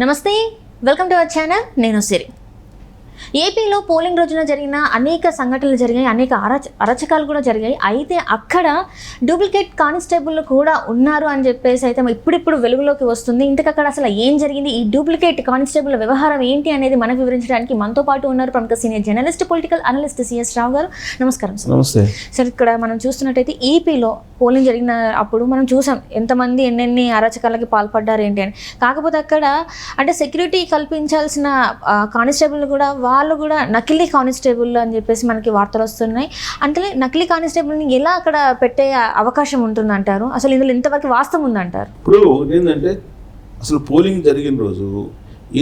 నమస్తే, welcome to our channel. నేను సిరి. ఏపీలో పోలింగ్ రోజున జరిగిన అనేక సంఘటనలు జరిగాయి, అనేక అరచకాలు కూడా జరిగాయి. అయితే అక్కడ డూప్లికేట్ కానిస్టేబుల్ కూడా ఉన్నారు అని చెప్పేసి అయితే ఇప్పుడిప్పుడు వెలుగులోకి వస్తుంది. ఇంతకు అక్కడ అసలు ఏం జరిగింది, ఈ డూప్లికేట్ కానిస్టేబుల్ వ్యవహారం ఏంటి అనేది మనకు వివరించడానికి మనతో పాటు ఉన్నారు ప్రముఖ senior journalist, political analyst C S Rao garu. నమస్కారం సార్. నమస్తే సార్. ఇక్కడ మనం చూస్తున్నట్టయితే ఏపీలో పోలింగ్ జరిగిన అప్పుడు మనం చూసాం ఎంతమంది ఎన్నెన్ని అరాచకాలకి పాల్పడ్డారు ఏంటి అని. కాకపోతే అక్కడ అంటే సెక్యూరిటీ కల్పించాల్సిన కానిస్టేబుల్ కూడా వాళ్ళు కూడా నకిలీ కానిస్టేబుల్ అని చెప్పేసి మనకి వార్తలు వస్తున్నాయి. అంటే నకిలీ కానిస్టేబుల్ని ఎలా అక్కడ పెట్టే అవకాశం ఉంటుందంటారు? అసలు ఇందులో ఇంతవరకు వాస్తవం ఉందంటారు? ఇప్పుడు ఏంటంటే అసలు పోలింగ్ జరిగిన రోజు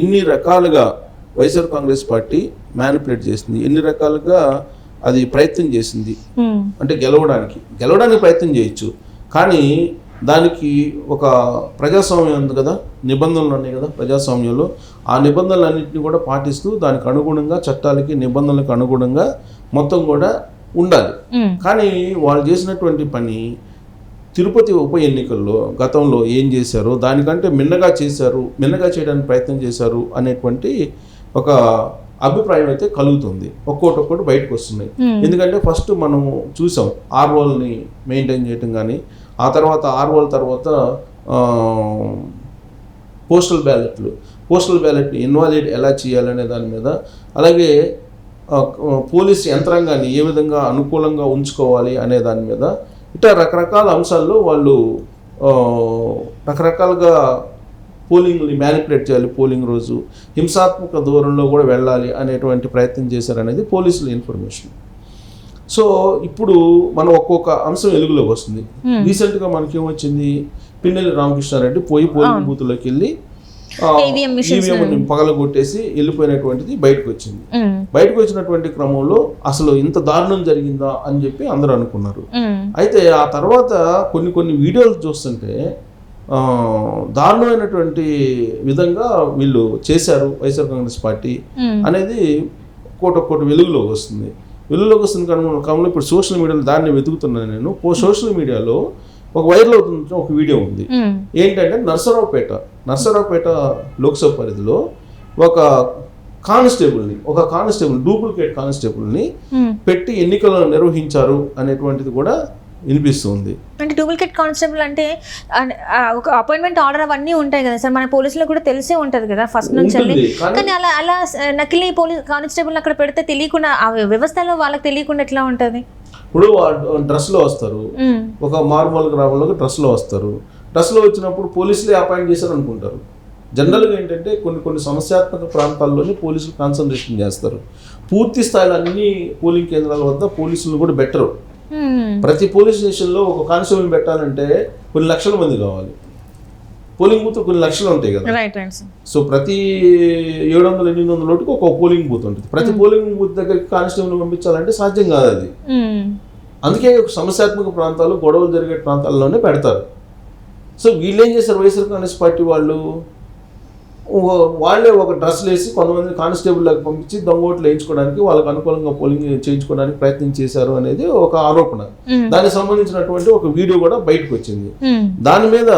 ఎన్ని రకాలుగా వైఎస్ఆర్ కాంగ్రెస్ పార్టీ మ్యానిపులేట్ చేసింది, ఎన్ని రకాలుగా అది ప్రయత్నం చేసింది. అంటే గెలవడానికి ప్రయత్నం చేయొచ్చు, కానీ దానికి ఒక ప్రజాస్వామ్యం ఉంది కదా, నిబంధనలు ఉన్నాయి కదా ప్రజాస్వామ్యంలో. ఆ నిబంధనలన్నింటినీ కూడా పాటిస్తూ దానికి అనుగుణంగా, చట్టాలకి నిబంధనలకు అనుగుణంగా మొత్తం కూడా ఉండాలి. కానీ వాళ్ళు చేసినటువంటి పని తిరుపతి ఉప ఎన్నికల్లో గతంలో ఏం చేశారో దానికంటే మిన్నగా చేయడానికి ప్రయత్నం చేశారు అనేటువంటి ఒక అభిప్రాయం అయితే కలుగుతుంది. ఒక్కొక్కటి బయటకు వస్తున్నాయి. ఎందుకంటే ఫస్ట్ మనం చూసాం ఆర్ఓల్ని మెయింటైన్ చేయటం, కానీ ఆ తర్వాత ఆర్ఓల తర్వాత పోస్టల్ బ్యాలెట్ని ఇన్వాలిడ్ ఎలా చేయాలనే దాని మీద, అలాగే పోలీస్ యంత్రాంగాన్ని ఏ విధంగా అనుకూలంగా ఉంచుకోవాలి అనే దాని మీద, ఇట్లా రకరకాల అంశాల్లో వాళ్ళు రకరకాలుగా పోలింగ్ని మ్యానిపులేట్ చేయాలి, పోలింగ్ రోజు హింసాత్మక దూరంలో కూడా వెళ్ళాలి అనేటువంటి ప్రయత్నం చేశారనేది పోలీసుల ఇన్ఫర్మేషన్. సో ఇప్పుడు మనం ఒక్కొక్క అంశం వెలుగులోకి వస్తుంది. రీసెంట్గా మనకేమొచ్చింది, పిన్నెల్లి రామకృష్ణారెడ్డి పోలింగ్ బూత్లోకి వెళ్ళి ఈవీఎంని పగలగొట్టేసి వెళ్ళిపోయినటువంటిది బయటకు వచ్చింది. బయటకు వచ్చినటువంటి క్రమంలో అసలు ఇంత దారుణం జరిగిందా అని చెప్పి అందరూ అనుకున్నారు. అయితే ఆ తర్వాత కొన్ని వీడియోలు చూస్తుంటే దారుణమైనటువంటి విధంగా వీళ్ళు చేశారు వైఎస్ఆర్ కాంగ్రెస్ పార్టీ అనేది ఒక్కొక్కటి వెలుగులోకి వస్తుంది క్రమంలో ఇప్పుడు సోషల్ మీడియాలో దాన్ని వెతుకుతున్నాను నేను. సోషల్ మీడియాలో ఒక వైరల్ అవుతున్న ఒక వీడియో ఉంది. ఏంటంటే నర్సరావుపేట లోక్సభ పరిధిలో ఒక కానిస్టేబుల్ డూప్లికేట్ కానిస్టేబుల్ని పెట్టి ఎన్నికలను నిర్వహించారు అనేటువంటిది కూడా వినిపిస్తుంది. అంటే డూప్లికేట్ కానిస్టేబుల్ అంటే ఒక అపాయింట్మెంట్ ఆర్డర్ అవన్నీ ఉంటాయి కదా సార్, మన పోలీసులకు కూడా తెలిసే ఉంటుంది కదా ఫస్ట్ నుంచి. కానీ అలా నకిలీ పోలీస్ కానిస్టేబుల్ అక్కడ పెడితే తెలియకుండా, ఆ వ్యవస్థలో వాళ్ళకి తెలియకుండా ఎట్లా ఉంటుంది? ఇప్పుడు డ్రెస్లో వస్తారు, ఒక మారుమూల గ్రామంలో డ్రెస్లో వస్తారు. డ్రెస్లో వచ్చినప్పుడు పోలీసులే అపాయింట్ చేశారు అనుకుంటారు. జనరల్గా ఏంటంటే కొన్ని సమస్యాత్మక ప్రాంతాల్లోనే పోలీసులు కాన్సన్ట్రేషన్ చేస్తారు. పూర్తి స్థాయిలో అన్ని పోలింగ్ కేంద్రాల వద్ద పోలీసులు కూడా బెటరు. ప్రతి పోలీస్ స్టేషన్లో ఒక కానిస్టేబుల్ పెట్టాలంటే కొన్ని లక్షల మంది కావాలి. పోలింగ్ బూత్ కొన్ని లక్షలు ఉంటాయి కదా. సో ప్రతి 700-800 ఓటుకు ఒక పోలింగ్ బూత్ ఉంటుంది. ప్రతి పోలింగ్ బూత్ దగ్గరికి కానిస్టేబుల్ పంపించాలంటే సాధ్యం కాదు అది. అందుకే సమస్యాత్మక ప్రాంతాలు, గొడవలు జరిగే ప్రాంతాల్లోనే పెడతారు. సో వీళ్ళు ఏం చేశారు, వైఎస్ఆర్ కాంగ్రెస్ పార్టీ వాళ్ళే ఒక డ్రెస్లు వేసి కొంతమంది కానిస్టేబుల్లకు పంపించి దొంగోట్లు వేయించుకోవడానికి, వాళ్ళకి అనుకూలంగా పోలింగ్ చేయించుకోవడానికి ప్రయత్నం చేశారు అనేది ఒక ఆరోపణ. దానికి సంబంధించినటువంటి ఒక వీడియో కూడా బయటకు వచ్చింది. దాని మీద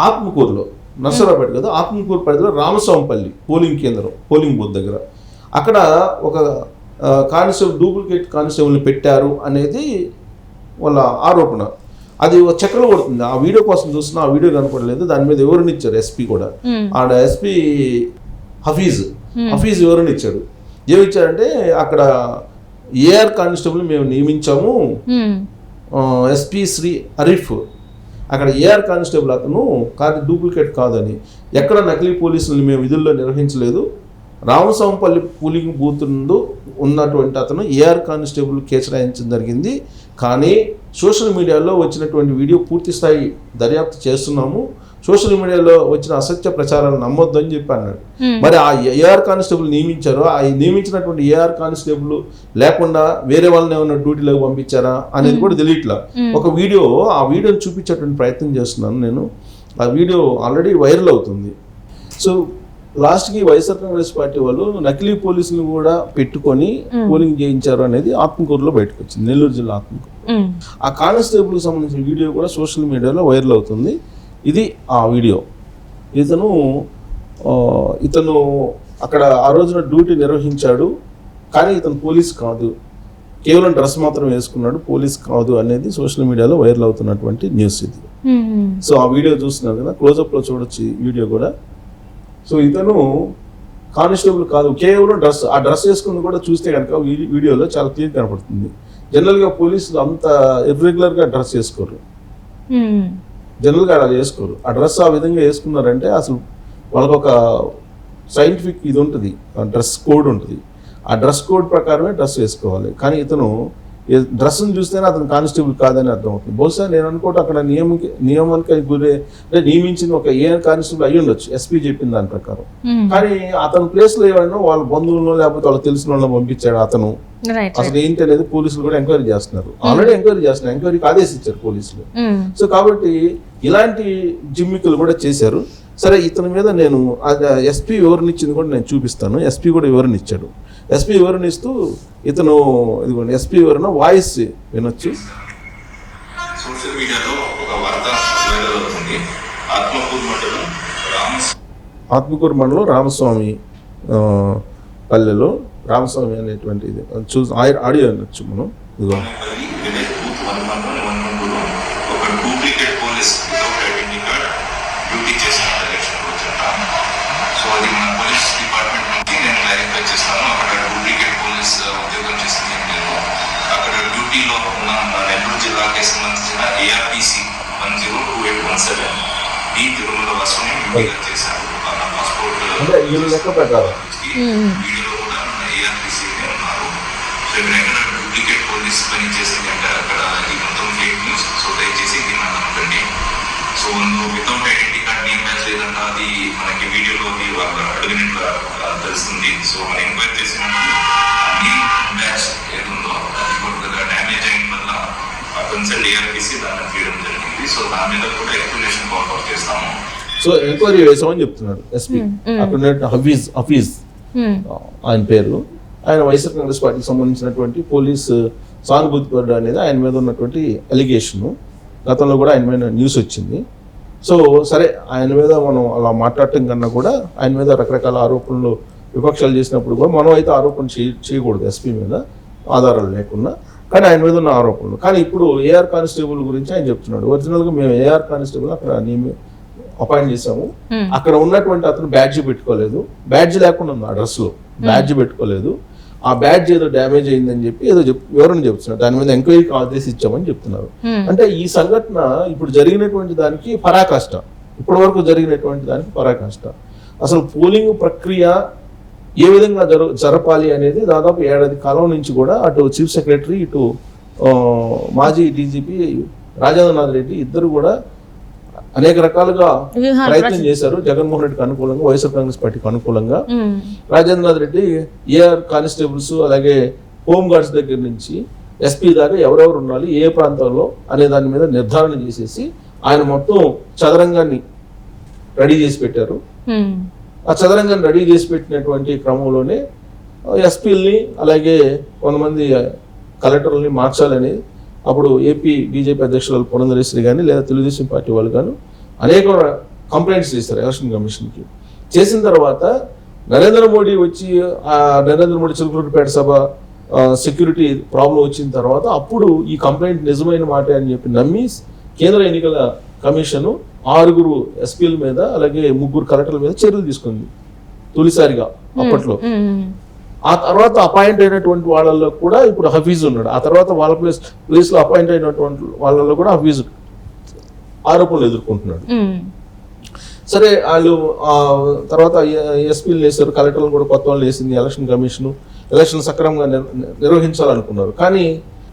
ఆత్మకూరులో, నర్సరావుపేట కదా, ఆత్మకూరు పరిధిలో రామస్వామిపల్లి పోలింగ్ బూత్ దగ్గర అక్కడ ఒక డూప్లికేట్ కానిస్టేబుల్ని పెట్టారు అనేది వాళ్ళ ఆరోపణ. అది చక్రం కొడుతుంది. ఆ వీడియో కోసం చూస్తున్నా, ఆ వీడియో కనపడలేదు. దాని మీద వివరణిచ్చారు ఎస్పీ కూడా. ఆడ ఎస్పీ హఫీజ్ వివరణిచ్చాడు. ఏమిచ్చారంటే అక్కడ ఏఆర్ కానిస్టేబుల్ మేము నియమించాము, ఎస్పీ శ్రీ అరీఫ్ అక్కడ ఏఆర్ కానిస్టేబుల్ అతను డూప్లికేట్ కాదని, ఎక్కడ నకిలీ పోలీసులను మేము విధుల్లో నిర్వహించలేదు, రామస్వామిపల్లి పోలింగ్ బూత్ నందు ఉన్నటువంటి అతను ఏఆర్ కానిస్టేబుల్ కేసు రాయించడం జరిగింది. కానీ సోషల్ మీడియాలో వచ్చినటువంటి వీడియో పూర్తి స్థాయి దర్యాప్తు చేస్తున్నాము, సోషల్ మీడియాలో వచ్చిన అసత్య ప్రచారాలు నమ్మొద్దు అని చెప్పి అన్నాడు. మరి ఆ ఏఆర్ కానిస్టేబుల్ నియమించారు, ఆ నియమించినటువంటి ఏఆర్ కానిస్టేబుల్ లేకుండా వేరే వాళ్ళని ఏమైనా డ్యూటీలోకి పంపించారా అనేది కూడా తెలియట్లా. ఆ వీడియోని చూపించేటువంటి ప్రయత్నం చేస్తున్నాను నేను. ఆ వీడియో ఆల్రెడీ వైరల్ అవుతుంది. సో లాస్ట్కి వైఎస్ఆర్ కాంగ్రెస్ పార్టీ వాళ్ళు నకిలీ పోలీసులు కూడా పెట్టుకొని పోలింగ్ చేయించారు అనేది ఆత్మకూరులో బయటకు వచ్చింది, నెల్లూరు జిల్లా ఆత్మకూరు. ఆ కానిస్టేబుల్కి సంబంధించిన వీడియో కూడా సోషల్ మీడియాలో వైరల్ అవుతుంది. ఇది ఆ వీడియో. ఇతను అక్కడ ఆ రోజున డ్యూటీ నిర్వహించాడు, కానీ ఇతను పోలీస్ కాదు, కేవలం డ్రెస్ మాత్రం వేసుకున్నాడు, పోలీస్ కాదు అనేది సోషల్ మీడియాలో వైరల్ అవుతున్నటువంటి న్యూస్ ఇది. సో ఆ వీడియో చూస్తున్నారు కదా, క్లోజప్లో చూడొచ్చు ఈ వీడియో కూడా. సో ఇతను కానిస్టేబుల్ కాదు, కేవలం ఆ డ్రెస్ వేసుకుని కూడా చూస్తే కనుక వీడియోలో చాలా క్లియర్ కనపడుతుంది. జనరల్గా పోలీసులు అంత ఇర్రెగ్యులర్గా డ్రెస్ వేసుకోరు, జనరల్గా అలా చేసుకోరు. ఆ డ్రెస్ ఆ విధంగా వేసుకున్నారంటే అసలు వాళ్ళకొక సైంటిఫిక్ ఇది ఉంటుంది, డ్రెస్ కోడ్ ఉంటుంది. ఆ డ్రెస్ కోడ్ ప్రకారమే డ్రెస్ వేసుకోవాలి. కానీ ఇతను డ్రెస్ని చూస్తేనే అతను కానిస్టేబుల్ కాదని అర్థమవుతుంది. బహుశా నేను అనుకోవటం అక్కడ నియమానికి గురే అంటే నియమించిన ఒక ఏఆర్ కానిస్టేబుల్ అయ్యి ఉండొచ్చు, ఎస్పీ చెప్పిన దాని ప్రకారం. కానీ అతని ప్లేస్లో ఏమైనా వాళ్ళ బంధువులను లేకపోతే వాళ్ళకి తెలిసిన వాళ్ళని పంపించాడు అతను. అసలు ఏంటి అనేది పోలీసులు కూడా ఎంక్వైరీ చేస్తున్నారు, ఆల్రెడీ ఎంక్వైరీ చేస్తున్నారు, ఎంక్వైరీకి ఆదేశించారు పోలీసులు. సో కాబట్టి ఇలాంటి జిమ్మికులు కూడా చేశారు. సరే, ఇతని మీద నేను ఎస్పీ వివరణ ఇచ్చింది కూడా నేను చూపిస్తాను. ఎస్పీ కూడా వివరణ ఇచ్చాడు. ఎస్పీ వివరణ ఇస్తూ ఇతను ఇదిగోండి ఎస్పీ వివరణ వాయిస్ వినొచ్చు. సోషల్ మీడియాలో ఒక వార్త వైరల్ అవుతుంది. ఆత్మకూరు మండలం రామస్వామి పల్లెలో రామస్వామి అనేటువంటి ఇది చూసి ఆడియో వినొచ్చు మనం. ఇదిగో ఒక duplicate police without identity card duty చేసిన ఎలక్షన్ రోజంట. సో అది మన పోలీస్ డిపార్ట్మెంట్ నుంచి నేను క్లారిఫై చేస్తాను. అక్కడ డూప్లికేట్ పోలీస్ ఉద్యోగం చేస్తుంది నేను. అక్కడ డ్యూటీలో ఉన్న నెల్లూరు జిల్లాకి సంబంధించిన ఏఆర్పిసి 102817 ఈ తిరుమల వాసుని డ్యూటీగా చేశారు. నా పాస్పోర్ట్ వీడియోలో కూడా ఏఆర్పిసి ఉన్నారు. సో ఇక్కడ ఎక్కడ డూప్లికేట్ పోలీస్ పని చేసింది అంటే అక్కడ ఇది మొత్తం ఫేక్ న్యూస్. సో దయచేసి దీన్ని నమ్మకండి. So without identity card name match లేదంటే అది మనకి వీడియోలో వాళ్ళు అడిగినట్లు తెలుస్తుంది. సో మనం ఎంక్వైరీ చేసినప్పుడు నేమ్ మ్యాచ్ ఏదుందో అది కొద్దిగా డ్యామేజ్ అయిన వల్ల కన్సల్ట్ ఏఆర్పిసి దాన్ని తీయడం జరిగింది. సో దాని మీద కూడా ఎక్స్ప్లెనేషన్ కాల్ చేస్తాము. సో ఎంక్వైరీ వేసామని చెప్తున్నాడు ఎస్పీ. అక్కడ హఫీజ్ ఆయన పేరు. ఆయన వైఎస్ఆర్ కాంగ్రెస్ పార్టీకి సంబంధించినటువంటి పోలీస్ సానుభూతిపరుడు అనేది ఆయన మీద ఉన్నటువంటి అలిగేషను. గతంలో కూడా ఆయన మీద న్యూస్ వచ్చింది. సో సరే, ఆయన మీద మనం అలా మాట్లాడటం కన్నా కూడా ఆయన మీద రకరకాల ఆరోపణలు విపక్షాలు చేసినప్పుడు కూడా మనం అయితే ఆరోపణ చేయకూడదు ఎస్పీ మీద ఆధారాలు లేకుండా. కానీ ఆయన మీద ఉన్న ఆరోపణలు. కానీ ఇప్పుడు ఏఆర్ కానిస్టేబుల్ గురించి ఆయన చెప్తున్నాడు. ఒరిజినల్గా మేము ఏఆర్ కానిస్టేబుల్ అక్కడ అపాయింట్ చేసాము. అక్కడ ఉన్నటువంటి అతను బ్యాడ్జ్ పెట్టుకోలేదు, బ్యాడ్జ్ లేకుండా ఉంది ఆ డ్రెస్లో, బ్యాడ్జ్ పెట్టుకోలేదు. ఆ బ్యాడ్జ్ ఏదో డ్యామేజ్ అయిందని చెప్పి ఏదో వివరణ చెప్తున్నారు. దాని మీద ఎంక్వైరీకి ఆదేశించామని చెప్తున్నారు. అంటే ఈ సంఘటన ఇప్పుడు జరిగినటువంటి దానికి పరాకాష్ట, ఇప్పటి వరకు జరిగినటువంటి దానికి పరాకాష్ట. అసలు పోలింగ్ ప్రక్రియ ఏ విధంగా జరపాలి అనేది దాదాపు 7 ఏడాది కాలం నుంచి కూడా అటు చీఫ్ సెక్రటరీ ఇటు మాజీ డీజీపీ రాజేంద్రనాథ్ రెడ్డి ఇద్దరు కూడా అనేక రకాలుగా ప్రయత్నం చేశారు. జగన్మోహన్ రెడ్డికి అనుకూలంగా, వైఎస్ఆర్ కాంగ్రెస్ పార్టీకి అనుకూలంగా. రాజేంద్రనాథ్ రెడ్డి ఏఆర్ కానిస్టేబుల్స్ అలాగే హోమ్ గార్డ్స్ దగ్గర నుంచి ఎస్పీ దాకా ఎవరెవరు ఉండాలి, ఏ ప్రాంతంలో అనే దాని మీద నిర్ధారణ చేసేసి ఆయన మొత్తం చదరంగాన్ని రెడీ చేసి పెట్టారు. ఆ చదరంగాన్ని రెడీ చేసి పెట్టినటువంటి క్రమంలోనే ఎస్పీల్ని అలాగే కొంతమంది కలెక్టర్లని మార్చాలని అప్పుడు ఏపీ బీజేపీ అధ్యక్షురాలు పురంధరేశ్వరి కానీ లేదా తెలుగుదేశం పార్టీ వాళ్ళు కానీ అనేక కంప్లైంట్స్ చేస్తారు ఎలక్షన్ కమిషన్కి. చేసిన తర్వాత నరేంద్ర మోడీ వచ్చి ఆ నరేంద్ర మోడీ చిలుకూరుపేట సభ సెక్యూరిటీ ప్రాబ్లం వచ్చిన తర్వాత అప్పుడు ఈ కంప్లైంట్ నిజమైన మాట అని చెప్పి నమ్మి కేంద్ర ఎన్నికల కమిషన్ 6 ఎస్పీల మీద అలాగే 3 కలెక్టర్ల మీద చర్యలు తీసుకుంది తొలిసారిగా అప్పట్లో. ఆ తర్వాత అపాయింట్ అయినటువంటి వాళ్ళల్లో కూడా ఇప్పుడు హఫీజ్ ఉన్నాడు. ఆ తర్వాత వాళ్ళ ప్లేస్లో అపాయింట్ అయినటువంటి వాళ్ళలో కూడా హఫీజ్ ఆరోపణలు ఎదుర్కొంటున్నాడు. సరే, వాళ్ళు తర్వాత ఎస్పీలు వేశారు, కలెక్టర్లు కూడా కొత్త వాళ్ళు వేసింది ఎలక్షన్ కమిషన్. ఎలక్షన్ సక్రమంగా నిర్వహించాలనుకున్నారు. కానీ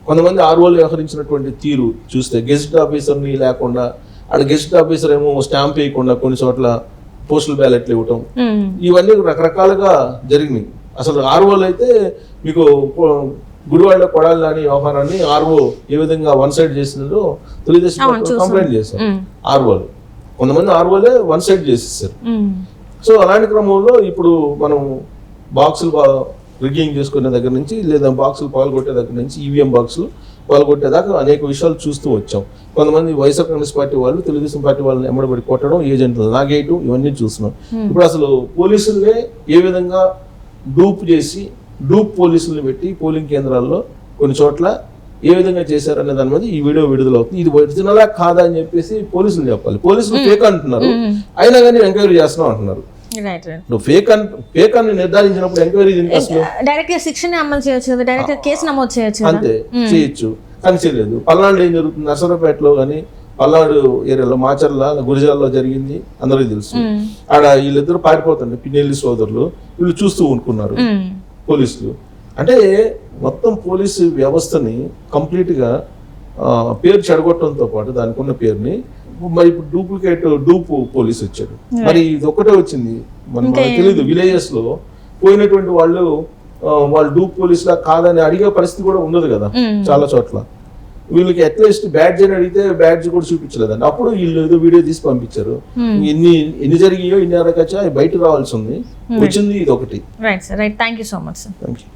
కొంతమంది ఆర్ఓలు వ్యవహరించినటువంటి తీరు చూస్తే గెజిట్ ఆఫీసర్ని లేకుండా, ఆడ గెజిట్ ఆఫీసర్ ఏమో స్టాంప్ వేయకుండా కొన్ని చోట్ల పోస్టల్ బ్యాలెట్లు ఇవ్వటం, ఇవన్నీ రకరకాలుగా జరిగినాయి. అసలు ఆర్ఓలు అయితే మీకు గుడివాళ్ళ కొడాలి అని వ్యవహారాన్ని ఆర్ఓ ఏ విధంగా వన్ సైడ్ చేసిందో తెలుగుదేశం కంప్లైంట్ చేశారు. ఆర్ఓలు కొంతమంది ఆర్ఓలే వన్ సైడ్ చేసేసారు. సో అలాంటి క్రమంలో ఇప్పుడు మనం బాక్సులు రిగ్గింగ్ చేసుకునే దగ్గర నుంచి లేదా బాక్సులు పగలగొట్టే దగ్గర నుంచి ఈవీఎం బాక్సులు పాల్గొట్టేదాకా అనేక విషయాలు చూస్తూ వచ్చాం. కొంతమంది వైఎస్ఆర్ కాంగ్రెస్ పార్టీ వాళ్ళు తెలుగుదేశం పార్టీ వాళ్ళని ఎమ్మడబడి కొట్టడం, ఏజెంట్లు లాగేయటం, ఇవన్నీ చూస్తున్నాం. ఇప్పుడు అసలు పోలీసులనే ఏ విధంగా డూప్ పోలీసులను పెట్టి పోలింగ్ కేంద్రాల్లో కొన్ని చోట్ల ఏ విధంగా చేశారనే దాని మీద ఈ వీడియో విడుదల అవుతుంది. ఇది ఒరిజినలా కాదా అని చెప్పేసి పోలీసులు చెప్పాలి. పోలీసులు ఫేక్ అంటున్నారు, అయినా కానీ ఎంక్వైరీ చేస్తున్నాం అంటున్నారు. నువ్వు ఫేక్ అని నిర్ధారించినప్పుడు ఎంక్వైరీ అసలు డైరెక్ట్ శిక్షణ అమలు చేయొచ్చు కదా, డైరెక్ట్ కేసు నమోదు చేయొచ్చు, అంతే చేయొచ్చు. కానీ చేయలేదు. పల్నాడులో ఏం జరుగుతుంది, నర్సరావుపేటలో కానీ పల్నాడు ఏరియాలో మాచర్ల గురిజాల్లో జరిగింది, అందరికీ తెలుసు. ఆడ వీళ్ళిద్దరు పారిపోతుండే పిన్నెల్లి సోదరులు, వీళ్ళు చూస్తూ ఉంటున్నారు పోలీసులు. అంటే మొత్తం పోలీసు వ్యవస్థని కంప్లీట్గా పేరు చెడగొట్టడంతో పాటు దానికి ఉన్న పేరుని మరి ఇప్పుడు డూప్ పోలీస్ వచ్చాడు. మరి ఇది ఒక్కటే వచ్చింది, మనకు తెలియదు. విలేజెస్ లో పోయినటువంటి వాళ్ళు డూప్ పోలీస్ లా కాదని అడిగే పరిస్థితి కూడా ఉండదు కదా చాలా చోట్ల. వీళ్ళకి అట్లీస్ట్ బ్యాడ్జ్ అని అడిగితే బ్యాడ్జ్ కూడా చూపించలేదండి. అప్పుడు వీళ్ళు ఏదో వీడియో తీసి పంపించారు. ఎన్ని జరిగాయో, ఇన్ని అరకచ్చా బయట రావాల్సి ఉంది, వచ్చింది ఇది ఒకటి. Right sir, right. Thank you so much sir. Thank you.